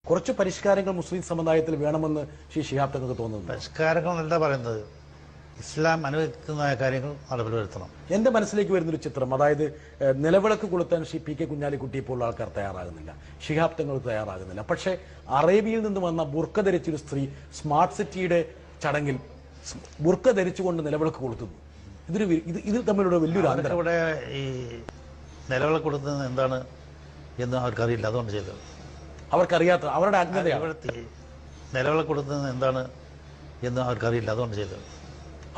കുറച്ച് പരിഷ്കാരങ്ങൾ മുസ്ലിം സമുദായത്തിൽ വേണമെന്ന് ശ്രീ ശിഹാബ് തങ്ങൾക്ക് തോന്നുന്നു. പരിഷ്കാരങ്ങൾ എന്താ പറയുന്നത്? ഇസ്ലാം അനുവദിക്കുന്നതായ കാര്യങ്ങൾ നടപ്പിൽ വരുത്തണം. എന്റെ മനസ്സിലേക്ക് വരുന്നൊരു ചിത്രം, അതായത് നിലവിളക്ക് കൊളുത്താൻ ശ്രീ പി കെ കുഞ്ഞാലിക്കുട്ടി പോലുള്ള ആൾക്കാർ തയ്യാറാകുന്നില്ല, ശിഹാബ് തങ്ങൾ തയ്യാറാകുന്നില്ല. പക്ഷേ അറേബ്യയിൽ നിന്ന് വന്ന ബുർക്ക ധരിച്ചൊരു സ്ത്രീ സ്മാർട്ട് സിറ്റിയുടെ ചടങ്ങിൽ ബുർക്ക ധരിച്ചുകൊണ്ട് നിലവിളക്ക് കൊളുത്തുന്നു. ഇത് തമ്മിലുള്ള വലിയൊരു അന്തരം. ഇവിടെ ഈ നിലവിളക്ക് കൊടുക്കുന്നത് എന്താണ് എന്ന് അവർക്കറിയില്ല, അതുകൊണ്ട് ചെയ്തത്. അവർക്കറിയാത്ത അവരുടെ അജ്ഞതയാണ്. ഇവിടുത്തെ നിലവിളക്ക് കൊടുക്കുന്നത് എന്താണ് എന്ന് അവർക്കറിയില്ല, അതുകൊണ്ട് ചെയ്തത്.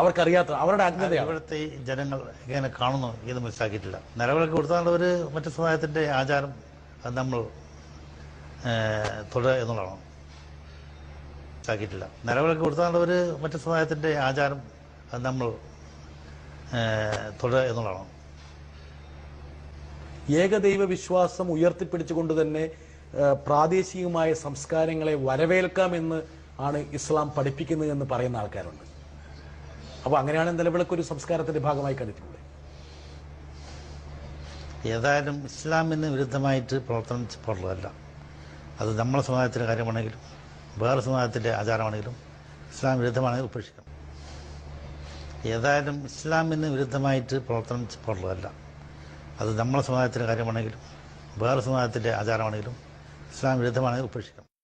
അവർക്കറിയാത്ത അവരുടെ അജ്ഞതയാണ്. ഇവിടുത്തെ ജനങ്ങൾ എങ്ങനെ കാണുന്നു എന്ന് മനസ്സിലാക്കിയിട്ടില്ല. നിലവിളക്ക് കൊടുത്താൽ ഒരു മറ്റു സമുദായത്തിൻ്റെ ആചാരം അത് നമ്മൾ തുടരുക എന്നുള്ളതാണ്. മനസ്സിലാക്കിയിട്ടില്ല. നിലവിളക്ക് കൊടുത്താൽ ഒരു മറ്റു സമുദായത്തിൻ്റെ ആചാരം അത് നമ്മൾ തുടരുക എന്നുള്ളതാണ്. ഏകദൈവ വിശ്വാസം ഉയർത്തിപ്പിടിച്ചുകൊണ്ട് തന്നെ പ്രാദേശികമായ സംസ്കാരങ്ങളെ വരവേൽക്കാമെന്ന് ആണ് ഇസ്ലാം പഠിപ്പിക്കുന്നത് എന്ന് പറയുന്ന ആൾക്കാരുണ്ട്. അപ്പോൾ അങ്ങനെയാണ് നിലവിളക്ക് ഒരു സംസ്കാരത്തിന്റെ ഭാഗമായി കണ്ടിട്ടുള്ളത്. ഏതായാലും ഇസ്ലാമിന് വിരുദ്ധമായിട്ട് പ്രവർത്തനം പാടുള്ളതല്ല. അത് നമ്മുടെ സമുദായത്തിൻ്റെ കാര്യമാണെങ്കിലും വേറെ സമുദായത്തിൻ്റെ ആചാരമാണെങ്കിലും ഇസ്ലാം വിരുദ്ധമാണെങ്കിൽ ഉപേക്ഷിക്കണം. ഏതായാലും ഇസ്ലാമിന് വിരുദ്ധമായിട്ട് പ്രവർത്തനം പാടുള്ളതല്ല. അത് നമ്മുടെ സമുദായത്തിൻ്റെ കാര്യമാണെങ്കിലും വേറെ സമുദായത്തിൻ്റെ ആചാരമാണെങ്കിലും ഇസ്ലാം വിരുദ്ധമാണെങ്കിൽ ഉപേക്ഷിക്കണം.